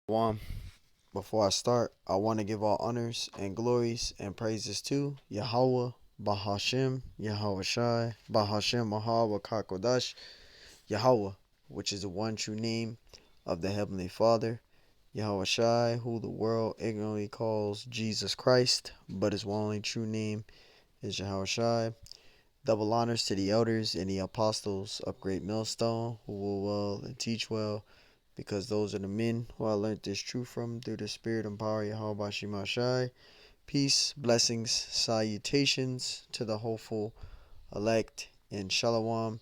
One, before I start, I want to give all honors and glories and praises to Yahweh, Bahashem, Yahweh Shai, Bahashem, Mahal, Wakakodash, Yahweh, which is the one true name of the Heavenly Father, Yahweh Shai, who the world ignorantly calls Jesus Christ, but his one only true name is Yahweh Shai. Double honors to the elders and the apostles of Great Millstone, who will well and teach well, because those are the men who I learned this truth from through the spirit and power of Yahweh Shai. Peace, blessings, salutations to the hopeful elect, and shalom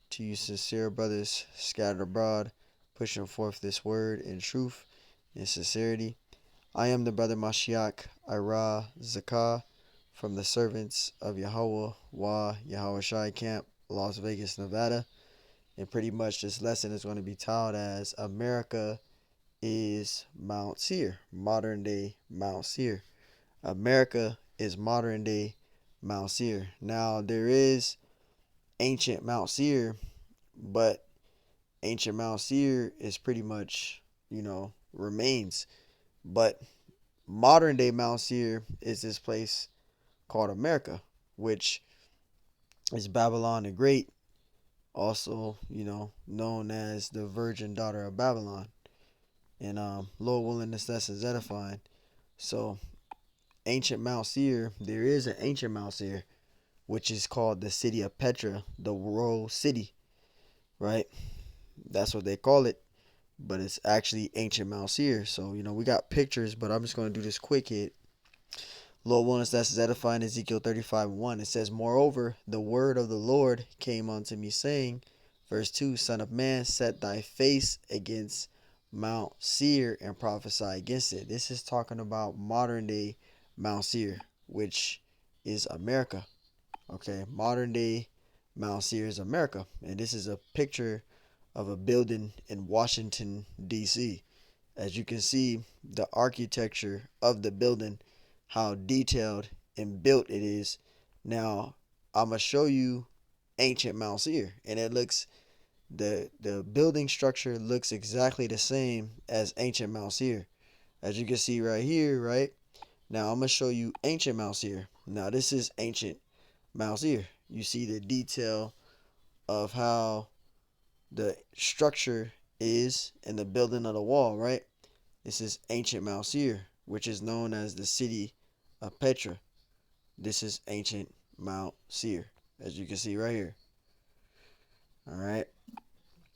to you sincere brothers scattered abroad, pushing forth this word in truth and sincerity. I am the brother Mashiach Ira Zakah from the servants of Yahweh Yahweh Shai Camp, Las Vegas, Nevada. And pretty much this lesson is going to be titled as America is Mount Seir, modern day Mount Seir. America is modern day Mount Seir. Now, there is ancient Mount Seir, but ancient Mount Seir is pretty much, remains. But modern day Mount Seir is this place called America, which is Babylon the Great, also, known as the virgin daughter of Babylon. And Lord willing, that's edifying. So ancient Mount Seir, there is an ancient Mount Seir, which is called the city of Petra, the royal city, right? That's what they call it, but it's actually ancient Mount Seir. So, we got pictures, but I'm just going to do this quick hit. Lord willing, that's edifying. Ezekiel 35:1. It says, Moreover, the word of the Lord came unto me, saying, verse 2, Son of man, set thy face against Mount Seir and prophesy against it. This is talking about modern day Mount Seir, which is America. Okay, modern day Mount Seir is America. And this is a picture of a building in Washington, D.C. As you can see, the architecture of the building, how detailed and built it is. Now, I'm going to show you ancient Mount Seir, and it looks, the building structure looks exactly the same as ancient Mount Seir. As you can see right here, right? Now, I'm going to show you ancient Mount Seir. Now, this is ancient Mount Seir. You see the detail of how the structure is in the building of the wall, right? This is ancient Mount Seir, which is known as the city of Petra. This is ancient Mount Seir, as you can see right here. All right,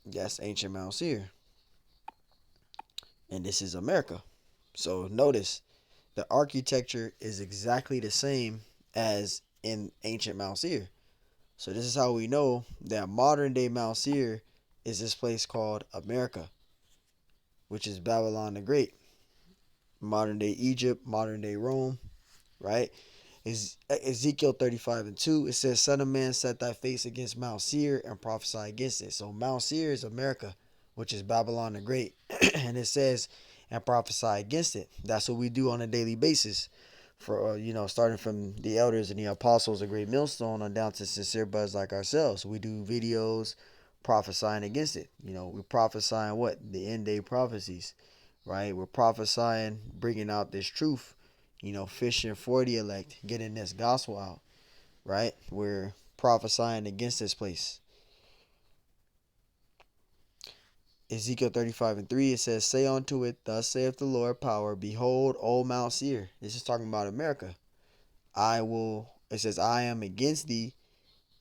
that's ancient Mount Seir, and this is America. So notice the architecture is exactly the same as in ancient Mount Seir. So this is how we know that modern day Mount Seir is this place called America, which is Babylon the Great. Modern day Egypt, modern day Rome, right? Is Ezekiel 35:2. It says, Son of man, set thy face against Mount Seir and prophesy against it. So Mount Seir is America, which is Babylon the Great. And it says, and prophesy against it. That's what we do on a daily basis. For starting from the elders and the apostles of Great Millstone on down to sincere buds like ourselves. We do videos prophesying against it. We're prophesying what? The end day prophecies, right? We're prophesying, bringing out this truth, fishing for the elect, getting this gospel out, right? We're prophesying against this place. Ezekiel 35:3, it says, Say unto it, Thus saith the Lord power, Behold, O Mount Seir. This is talking about America. It says, I am against thee,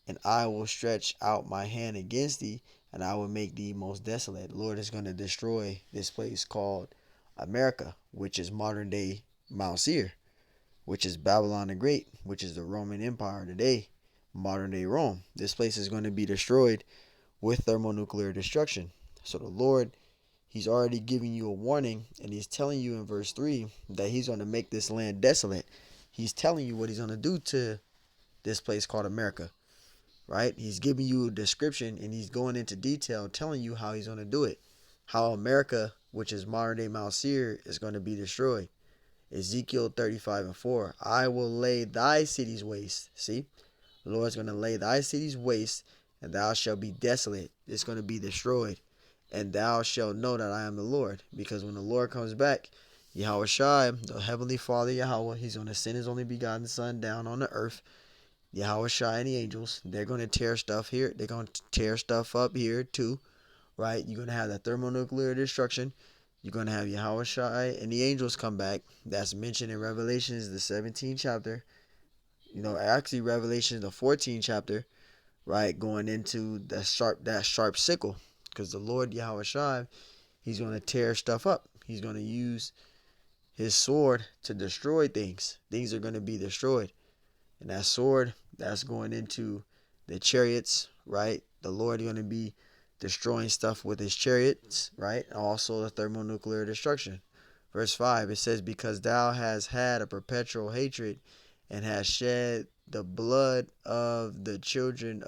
and I will stretch out my hand against thee, and I will make thee most desolate. The Lord is going to destroy this place called America, which is modern day Mount Seir, which is Babylon the Great, which is the Roman Empire today, modern day Rome. This place is going to be destroyed with thermonuclear destruction. So the Lord, he's already giving you a warning, and he's telling you in verse 3 that he's going to make this land desolate. He's telling you what he's going to do to this place called America, right? He's giving you a description, and he's going into detail telling you how he's going to do it. How America, which is modern day Mount Seir, is going to be destroyed. Ezekiel 35:4. I will lay thy cities waste. See? The Lord's going to lay thy cities waste, and thou shalt be desolate. It's going to be destroyed. and thou shalt know that I am the Lord. Because when the Lord comes back, Yahweh Shai, the Heavenly Father Yahweh, He's going to send His only begotten Son down on the earth. Yahweh Shai and the angels, they're going to tear stuff here. They're going to tear stuff up here too, right? You're going to have that thermonuclear destruction. You're going to have Yahweh Shai and the angels come back. That's mentioned in Revelations, the 17th chapter. Actually, Revelations, the 14th chapter, right? Going into that sharp sickle. Because the Lord Yahweh Shai, He's going to tear stuff up. He's going to use His sword to destroy things. Things are going to be destroyed. And that sword, that's going into the chariots, right? The Lord is going to be destroying stuff with His chariots, right? Also the thermonuclear destruction. Verse 5, it says, because thou hast had a perpetual hatred and hast shed the blood of the children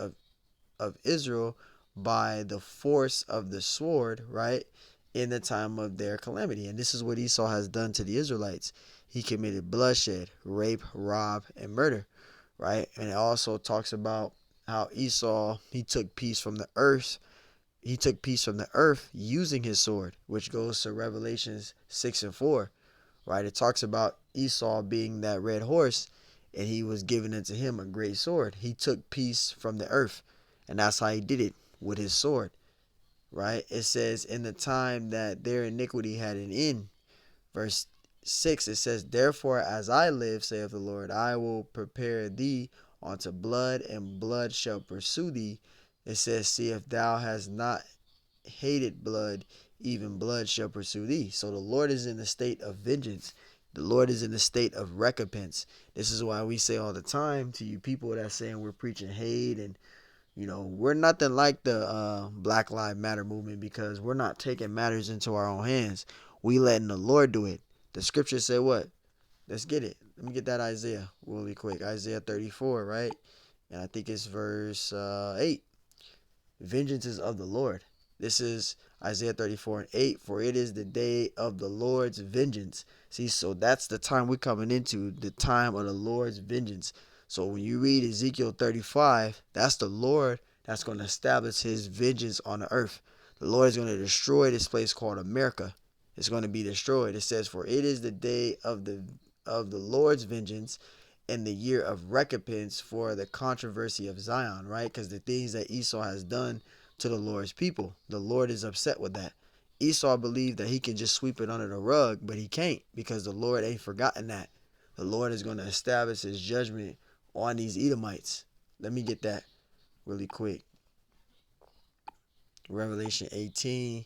of Israel by the force of the sword, right? In the time of their calamity. And this is what Esau has done to the Israelites. He committed bloodshed, rape, rob, and murder, right? And it also talks about how Esau, he took peace from the earth. He took peace from the earth using his sword, which goes to Revelations 6 and 4, right? It talks about Esau being that red horse, and he was given unto him a great sword. He took peace from the earth, and that's how he did it, with his sword, right? It says, in the time that their iniquity had an end. Verse 6, it says, therefore, as I live, saith the Lord, I will prepare thee unto blood, and blood shall pursue thee. It says, see, if thou hast not hated blood, even blood shall pursue thee. So the Lord is in the state of vengeance. The Lord is in the state of recompense. This is why we say all the time to you people that saying we're preaching hate, and we're nothing like the Black Lives Matter movement, because we're not taking matters into our own hands. We letting the Lord do it. The scripture said what? Let's get it. Let me get that Isaiah really quick. Isaiah 34, right? And I think it's verse 8. Vengeance is of the Lord. This is Isaiah 34 and 8. For it is the day of the Lord's vengeance. See, so that's the time we're coming into, the time of the Lord's vengeance. So when you read Ezekiel 35, that's the Lord that's going to establish His vengeance on the earth. The Lord is going to destroy this place called America. It's going to be destroyed. It says, for it is the day of the Lord's vengeance, and the year of recompense for the controversy of Zion, right? Because the things that Esau has done to the Lord's people, the Lord is upset with that. Esau believed that he can just sweep it under the rug, but he can't, because the Lord ain't forgotten that. The Lord is going to establish His judgment on these Edomites. Let me get that really quick. Revelation 18,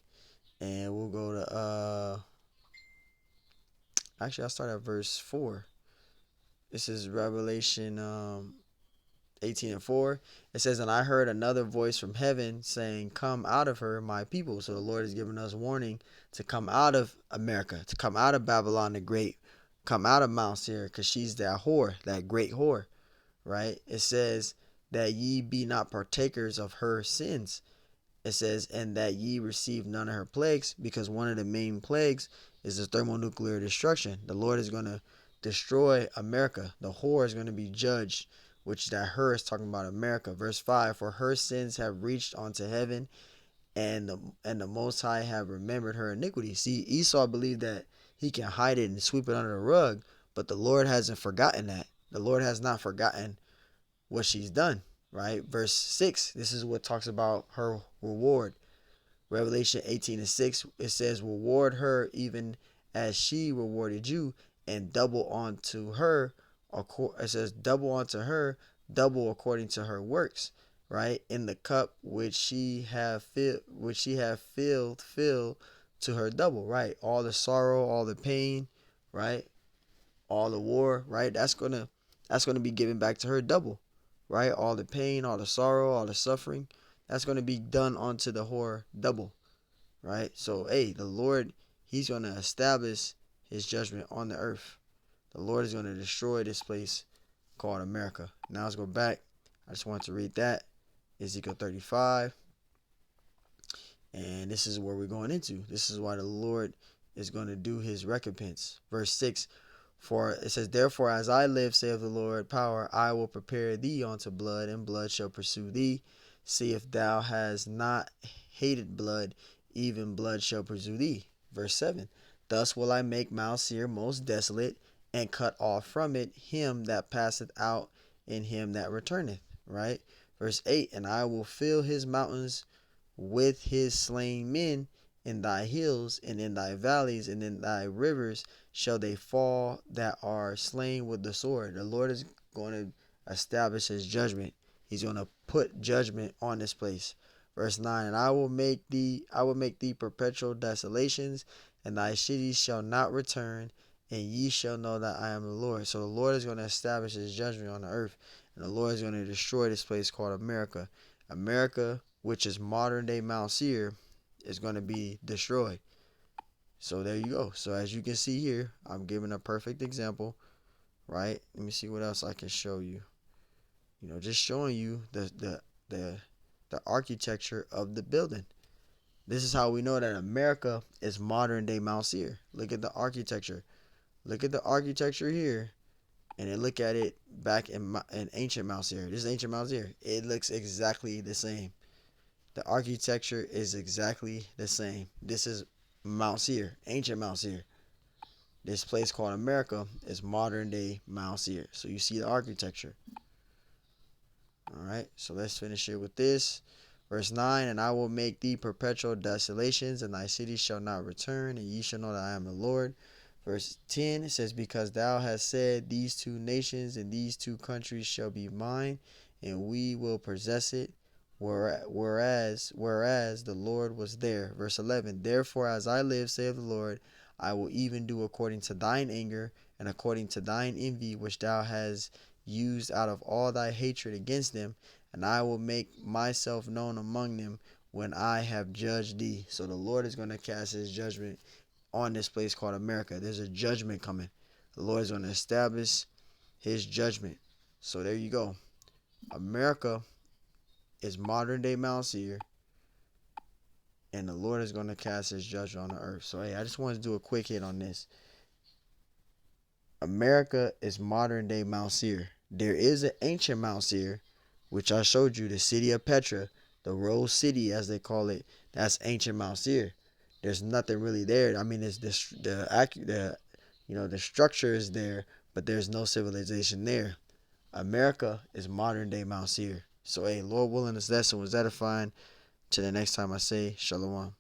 and we'll go to actually I'll start at verse 4. This is Revelation 18 and 4. It says, and I heard another voice from heaven saying, come out of her, my people. So the Lord is giving us warning to come out of America, to come out of Babylon the Great, come out of Mount Seir, because she's that whore, that great whore, right? It says that ye be not partakers of her sins. It says, and that ye receive none of her plagues, because one of the main plagues is the thermonuclear destruction. The Lord is going to destroy America. The whore is going to be judged, which that her is talking about America. Verse 5, for her sins have reached unto heaven, and the Most High have remembered her iniquity. See, Esau believed that he can hide it and sweep it under the rug, but the Lord hasn't forgotten that. The Lord has not forgotten what she's done, right? Verse 6, this is what talks about her reward. Revelation 18 and 6, it says, reward her even as she rewarded you, and double unto her. It says, double unto her, double according to her works, right? In the cup which she have filled, fill to her double, right? All the sorrow, all the pain, right? All the war, right? That's gonna be given back to her double, right? All the pain, all the sorrow, all the suffering, that's gonna be done onto the whore double, right? So, hey, the Lord, He's gonna establish His judgment on the earth. The Lord is gonna destroy this place called America. Now let's go back. I just wanted to read that, Ezekiel 35, and this is where we're going into. This is why the Lord is going to do His recompense. Verse 6. For it says, therefore, as I live, saith the Lord power, I will prepare thee unto blood, and blood shall pursue thee. See if thou hast not hated blood, even blood shall pursue thee. Verse 7. Thus will I make Mount Seir most desolate, and cut off from it him that passeth out, and him that returneth. Right? Verse 8. And I will fill his mountains with his slain men. In thy hills and in thy valleys and in thy rivers shall they fall that are slain with the sword. The Lord is going to establish his judgment. He's going to put judgment on this place. Verse 9. And I will make thee perpetual desolations, and thy cities shall not return, and ye shall know that I am the Lord. So the Lord is going to establish his judgment on the earth, and the Lord is going to destroy this place called America. America, which is modern day Mount Seir, is going to be destroyed. So there you go. So as you can see here, I'm giving a perfect example, right? Let me see what else I can show you. Just showing you the architecture of the building. This is how we know that America is modern day Mount Seir. Look at the architecture. Look at the architecture here, and then look at it back in ancient Mount Seir. This is ancient Mount Seir. It looks exactly the same. The architecture is exactly the same. This is Mount Seir, ancient Mount Seir. This place called America is modern day Mount Seir. So you see the architecture. Alright, so let's finish it with this. Verse 9, and I will make thee perpetual desolations, and thy cities shall not return, and ye shall know that I am the Lord. Verse 10, it says, because thou hast said, these two nations and these two countries shall be mine, and we will possess it, whereas the Lord was there. Verse 11, therefore as I live, saith the Lord, I will even do according to thine anger, and according to thine envy, which thou hast used out of all thy hatred against them, and I will make myself known among them when I have judged thee. So the Lord is going to cast his judgment on this place called America. There's a judgment coming. The Lord is going to establish his judgment. So there you go. America is modern day Mount Seir, and the Lord is going to cast his judgment on the earth. So hey, I just wanted to do a quick hit on this. America is modern day Mount Seir. There is an ancient Mount Seir, which I showed you, the city of Petra, the Rose City as they call it. That's ancient Mount Seir. There's nothing really there. I mean, it's the structure is there, but there's no civilization there. America is modern day Mount Seir. So hey, Lord willing, this lesson was edifying. Till the next time I say shalom.